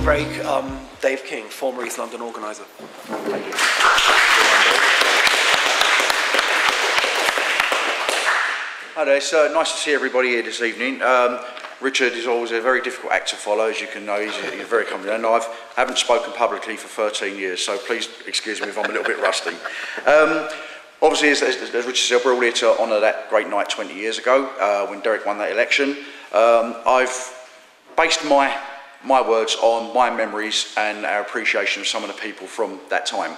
break, Dave King, former East London organiser. Thank you. Hi there, it's nice to see everybody here this evening. Richard is always a very difficult act to follow, as you can know. He's very competent, and I haven't spoken publicly for 13 years, so please excuse me if I'm a little bit rusty. Obviously, as Richard said, we're all here to honour that great night 20 years ago when Derek won that election. I've based my words on my memories and our appreciation of some of the people from that time.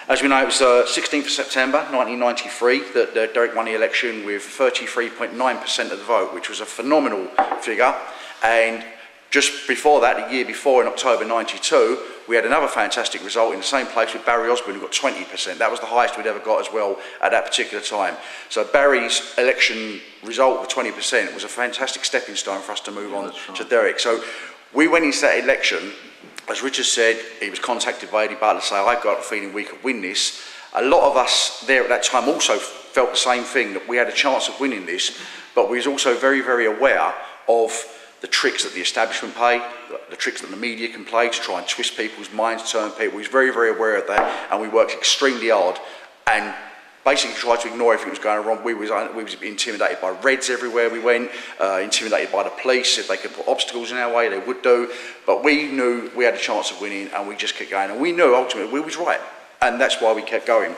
As we know, it was 16th of September 1993 that Derek won the election with 33.9% of the vote, which was a phenomenal figure. And just before that, a year before, in October 92, we had another fantastic result in the same place with Barry Osborne, who got 20%. That was the highest we'd ever got as well at that particular time. So Barry's election result of 20% was a fantastic stepping stone for us to move on to Derek. So we went into that election. As Richard said, he was contacted by Eddie Butler to say, I've got a feeling we could win this. A lot of us there at that time also felt the same thing, that we had a chance of winning this, but we was also very, very aware of the tricks that the establishment play, the tricks that the media can play to try and twist people's minds, turn people. We was very, very aware of that, and we worked extremely hard and basically tried to ignore everything that was going wrong. We was intimidated by Reds everywhere we went, intimidated by the police. If they could put obstacles in our way, they would do. But we knew we had a chance of winning, and we just kept going. And we knew ultimately we was right, and that's why we kept going.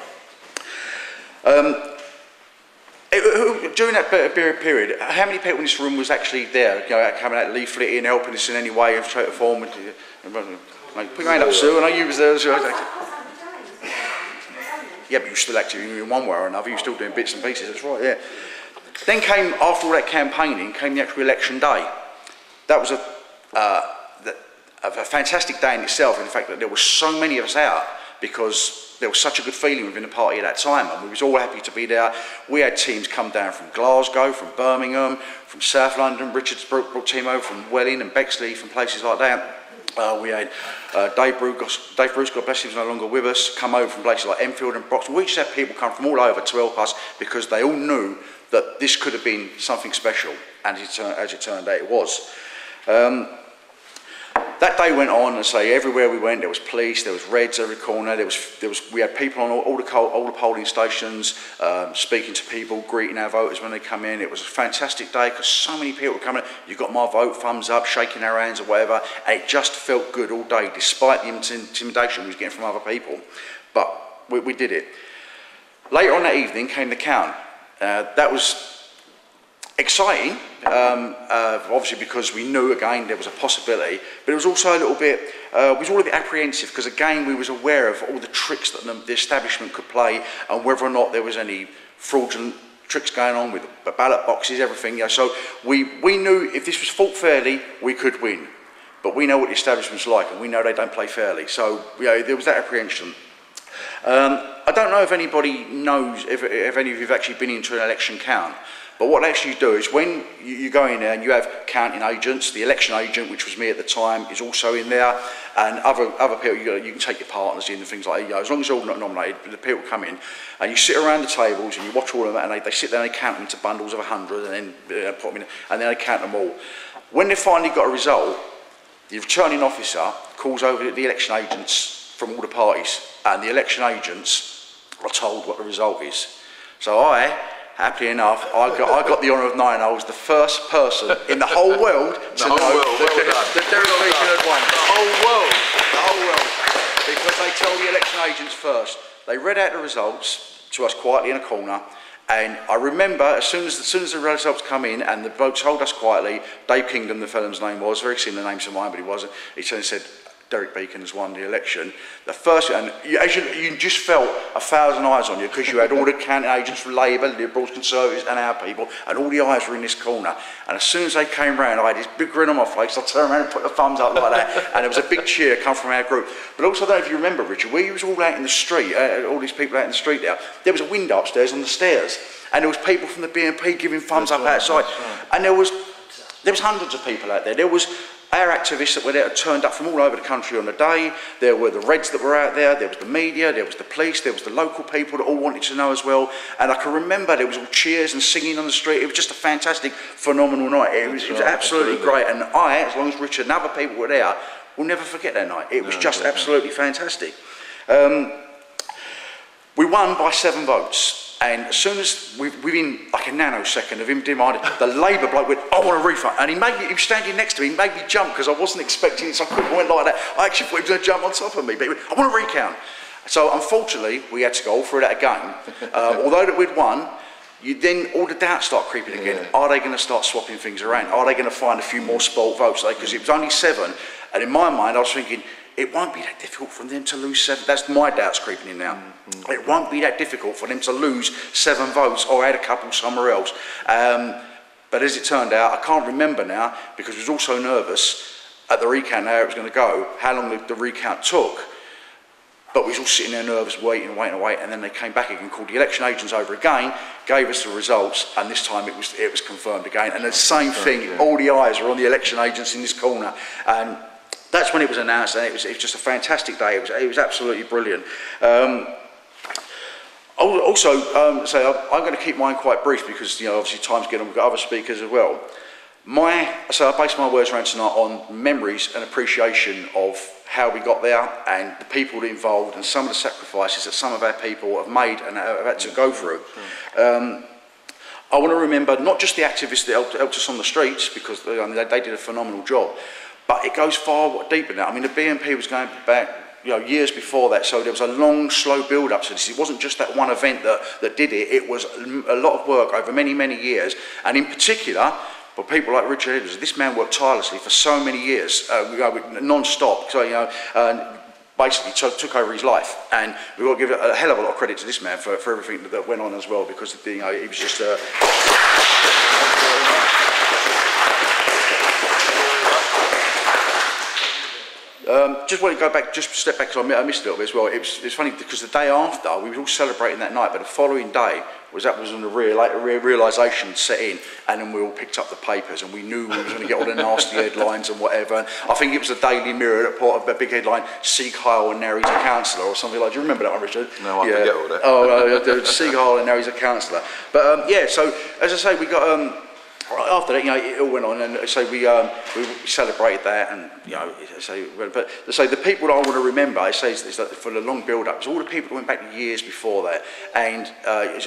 During that period, how many people in this room was actually there, coming out leafleting, helping us in any way, in shape or form? Put your hand up, Sue. I know you was there as well. Yeah, but you were still active in one way or another. You were still doing bits and pieces. That's right. Yeah. Then came, after all that campaigning, came the actual election day. That was a fantastic day in itself. In fact, that there were so many of us out because there was such a good feeling within the party at that time, and we was all happy to be there. We had teams come down from Glasgow, from Birmingham, from South London. Richard's brought team over from Welling and Bexley, from places like that. We had Dave Bruce, God bless him, was no longer with us, come over from places like Enfield and Broxton. We just had people come from all over to help us because they all knew that this could have been something special, and as it turned out, it was. That day went on, and say everywhere we went, there was police, there was Reds every corner. We had people on all the polling stations, speaking to people, greeting our voters when they come in. It was a fantastic day because so many people were coming. You got my vote, thumbs up, shaking our hands or whatever. And it just felt good all day, despite the intimidation we was getting from other people. But we did it. Later on that evening came the count. That was exciting, obviously, because we knew again there was a possibility, but it was also a little bit, we was all a bit apprehensive because again we was aware of all the tricks that the establishment could play and whether or not there was any fraudulent tricks going on with the ballot boxes, everything. So we knew if this was fought fairly, we could win, but we know what the establishment's like, and we know they don't play fairly. So there was that apprehension. I don't know if anybody knows if any of you have actually been into an election count. But what they actually do is when you go in there and you have counting agents, the election agent, which was me at the time, is also in there, and other people, you can take your partners in and things like that. As long as they're all not nominated, the people come in, and you sit around the tables and you watch all of them, and they sit there and they count them into bundles of 100, and then put them in, and then they count them all. When they've finally got a result, the returning officer calls over the election agents from all the parties, and the election agents are told what the result is. So happily enough, I got the honour of knowing I was the first person in the whole world to know that Derek Beacon had won. The whole world. Because they tell the election agents first. They read out the results to us quietly in a corner, and I remember as soon as the results come in and the vote told us quietly, Dave Kingdom, the fellow's name was, very similar name to mine, but he wasn't. He turned and said, Derek Beacon has won the election. The first, and you just felt 1,000 eyes on you because you had all the counting agents from Labour, Liberals, Conservatives, and our people, and all the eyes were in this corner. And as soon as they came round, I had this big grin on my face. I turned around and put the thumbs up like that, and there was a big cheer come from our group. But also, I don't know if you remember, Richard, we was all out in the street, all these people out in the street there was a window upstairs on the stairs, and there was people from the BNP giving thumbs up outside, and there was hundreds of people out there. There was our activists that were there turned up from all over the country on the day. There were the Reds that were out there, there was the media, there was the police, there was the local people that all wanted to know as well. And I can remember there was all cheers and singing on the street. It was just a fantastic, phenomenal night. It was absolutely great. And I, as long as Richard and other people were there, will never forget that night. It was just absolutely fantastic. We won by 7 votes. And as soon as, within like a nanosecond of him demanding, the Labour bloke went, I want a refund. And he was standing next to me, he made me jump because I wasn't expecting it, so I quickly went like that. I actually thought he was going to jump on top of me, but he went, I want a recount. So unfortunately, we had to go all through that again. Although that we'd won, all the doubts start creeping again. Are they going to start swapping things around? Are they going to find a few more spoilt votes? Because it was only 7, and in my mind I was thinking, it won't be that difficult for them to lose 7. That's my doubts creeping in now. It won't be that difficult for them to lose 7 votes or add a couple somewhere else. But as it turned out, I can't remember now because I was also nervous at the recount how it was going to go, how long the recount took. But we was all sitting there nervous, waiting, and then they came back again, called the election agents over again, gave us the results, and this time it was confirmed again. And the same thing, all the eyes were on the election agents in this corner. And that's when it was announced, and it was just a fantastic day. It was absolutely brilliant. So I'm going to keep mine quite brief because obviously time's getting on. We've got other speakers as well. So I base my words around tonight on memories and appreciation of how we got there and the people involved and some of the sacrifices that some of our people have made and have had to go through. I want to remember not just the activists that helped us on the streets because they did a phenomenal job. But it goes far deeper than that. I mean, the BNP was going back years before that, so there was a long, slow build-up to this. It wasn't just that one event that did it. It was a lot of work over many, many years. And in particular, for people like Richard Edwards, this man worked tirelessly for so many years, non-stop. So, basically took over his life. And we've got to give a hell of a lot of credit to this man for everything that went on as well, because he was just... just want to go back, just step back, because I missed a little bit as well. It's funny because the day after, we were all celebrating that night, but the following day was when the realisation set in, and then we all picked up the papers, and we knew we were going to get all the nasty headlines and whatever. And I think it was the Daily Mirror that put a big headline, Sieg Heil and now he's a councillor, or something like. Do you remember that one, Richard? No, I forget all that. Oh, Sieg Heil and now he's a councillor. But so as I say, we got... after that, it all went on, and so we celebrated that, and but the people that I want to remember, is that for the long build-up, it's all the people that went back years before that, and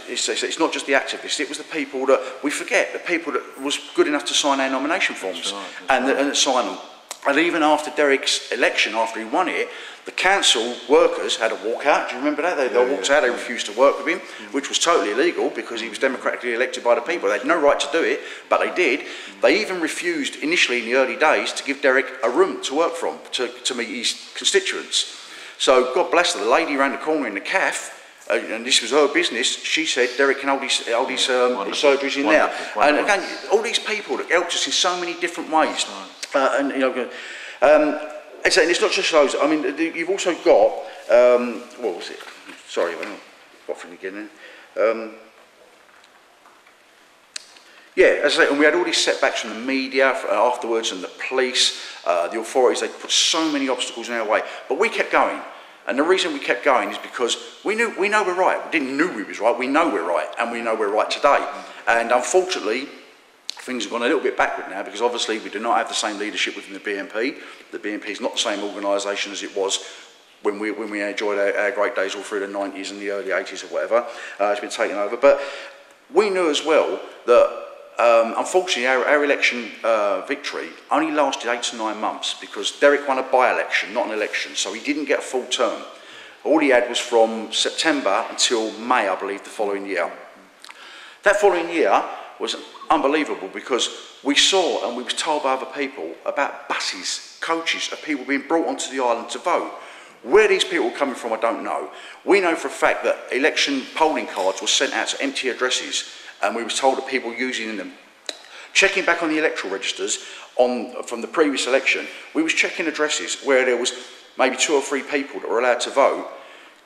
it's not just the activists; it was the people that we forget, the people that was good enough to sign our nomination forms and sign them. And even after Derek's election, after he won it, the council workers had a walkout. Do you remember that? They walked out, they refused to work with him, which was totally illegal because he was democratically elected by the people. They had no right to do it, but they did. They even refused, initially in the early days, to give Derek a room to work from, to meet his constituents. So, God bless her, the lady around the corner in the cafe, and this was her business, she said Derek can hold his surgeries in there. And again, all these people that helped us in so many different ways. And it's not just those. I mean, you've also got what was it? Sorry, I'm waffling again. As I say, and we had all these setbacks from the media afterwards, and the police, the authorities. They put so many obstacles in our way, but we kept going. And the reason we kept going is because we know we're right. We didn't know we was right. We know we're right, and we know we're right today. And unfortunately, things have gone a little bit backward now because obviously we do not have the same leadership within the BNP. The BNP is not the same organisation as it was when we enjoyed our great days all through the 90s and the early 80s or whatever. It's been taken over. But we knew as well that unfortunately our election victory only lasted 8 to 9 months because Derek won a by-election, not an election, so he didn't get a full term. All he had was from September until May, I believe, the following year. That following year was unbelievable because we saw and we was told by other people about buses, coaches of people being brought onto the island to vote. Where these people were coming from, I don't know. We know for a fact that election polling cards were sent out to empty addresses, and we was told that people using them. Checking back on the electoral registers from the previous election, we was checking addresses where there was maybe 2 or 3 people that were allowed to vote.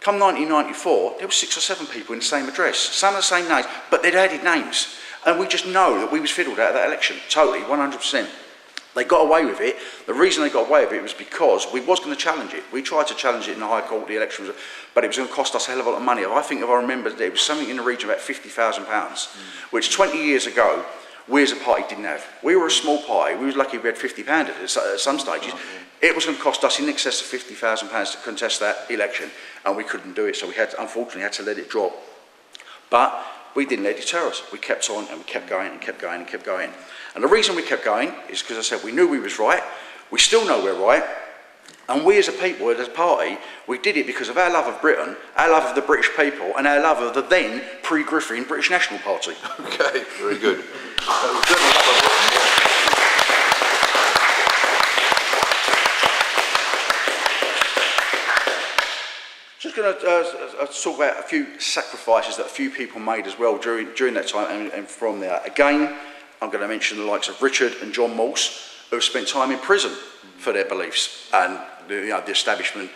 Come 1994, there were 6 or 7 people in the same address, some of the same names, but they'd added names. And we just know that we was fiddled out of that election, totally, 100%. They got away with it. The reason they got away with it was because we was going to challenge it. We tried to challenge it in the High Court, the election, but it was going to cost us a hell of a lot of money. I think if I remember, it was something in the region of about £50,000, which 20 years ago, we as a party didn't have. We were a small party. We was lucky we had £50 at some stages. It was going to cost us in excess of £50,000 to contest that election, and we couldn't do it, so we had, unfortunately, had to let it drop. But we didn't let it deter us. We kept on and we kept going and kept going and kept going. And the reason we kept going is because I said we knew we was right. We still know we're right. And we as a people, as a party, we did it because of our love of Britain, our love of the British people, and our love of the then pre-Griffin British National Party. Okay, very good. Just going to talk about a few sacrifices that a few people made as well during that time and from there. Again, I'm going to mention the likes of Richard and John Morse, who have spent time in prison for their beliefs, and the establishment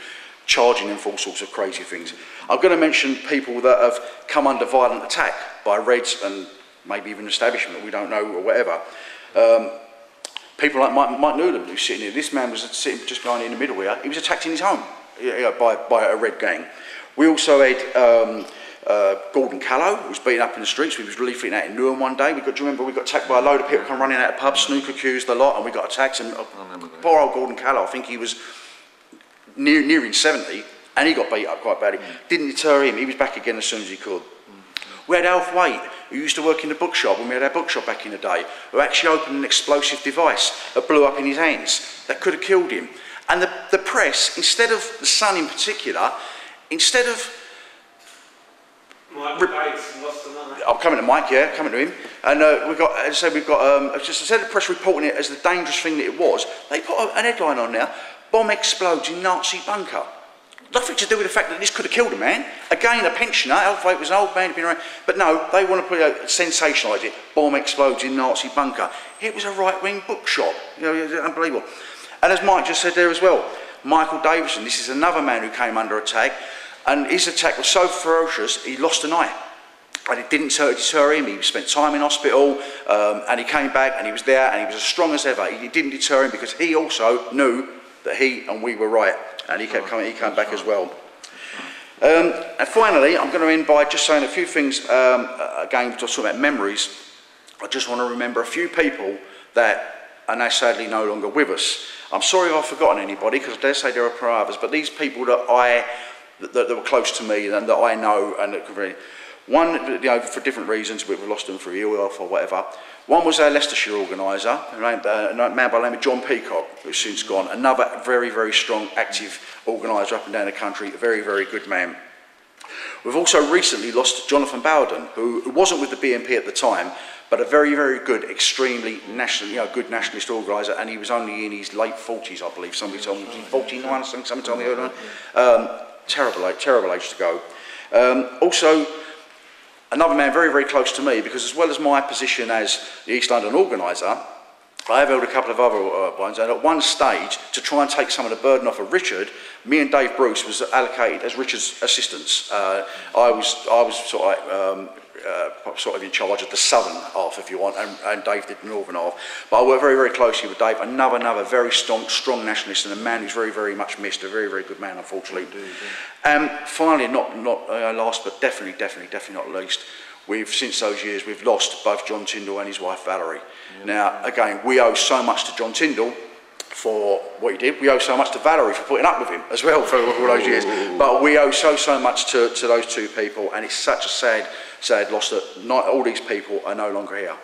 charging them for all sorts of crazy things. I'm going to mention people that have come under violent attack by Reds and maybe even establishment, we don't know, or whatever. People like Mike Newland, who's sitting here. This man was sitting just behind in the middle here. He was attacked in his home by a Red gang. We also had Gordon Callow, who was beaten up in the streets. We was leafleting out in Newham one day. Do you remember we got attacked by a load of people come running out of pubs, snooker queues, the lot, and we got attacked. And poor old Gordon Callow, I think he was nearing 70, and he got beat up quite badly. Didn't deter him. He was back again as soon as he could. We had Alf Waite, who used to work in the bookshop when we had our bookshop back in the day, who actually opened an explosive device that blew up in his hands that could have killed him. And the press, instead of the Sun in particular, instead of... I'm coming to Mike, yeah, coming to him. And we've got, as I say, just instead of the press reporting it as the dangerous thing that it was, they put an headline on now: bomb explodes in Nazi bunker. Nothing to do with the fact that this could have killed a man. Again, a pensioner, Alf Waite was an old man, he'd been around. But no, they want to sensationalise it. Bomb explodes in Nazi bunker. It was a right-wing bookshop. You know, it's unbelievable. And as Mike just said there as well, Michael Davison, this is another man who came under attack, and his attack was so ferocious, he lost an eye. And it didn't deter him. He spent time in hospital, and he came back, and he was there, and he was as strong as ever. It didn't deter him because he also knew that he and we were right, and he kept coming. He came back as well. And finally, I'm going to end by just saying a few things. Again, we're talking about memories. I just want to remember a few people that are now sadly no longer with us. I'm sorry if I've forgotten anybody, because I dare say there are others. But these people that that were close to me and that I know, and that could really, one, you know, for different reasons, we've lost them through ill health or whatever. One was our Leicestershire organiser, a man by the name of John Peacock, who's since gone. Another very, very strong, active organiser up and down the country, a very, very good man. We've also recently lost Jonathan Bowden, who wasn't with the BNP at the time, but a very, very good, extremely good nationalist organiser, and he was only in his late 40s, I believe. Somebody told me, 49 or something, somebody told me earlier. Terrible age to go. Also, another man very, very close to me, because as well as my position as the East London organiser, I have held a couple of other ones, and at one stage, to try and take some of the burden off of Richard, me and Dave Bruce was allocated as Richard's assistants. I was sort of in charge of the southern half, if you want, and Dave did the northern half. But I worked very, very closely with Dave, another very strong nationalist, and a man who's very, very much missed, a very, very good man, unfortunately. Finally, not last, but definitely not least, since those years, we've lost both John Tyndall and his wife Valerie. Now, again, we owe so much to John Tyndall for what he did. We owe so much to Valerie for putting up with him as well for all those years. But we owe so much to those two people, and it's such a sad loss that not all these people are no longer here.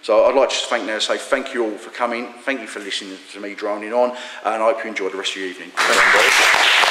So I'd like to say thank you all for coming. Thank you for listening to me droning on, and I hope you enjoy the rest of your evening. Thank you.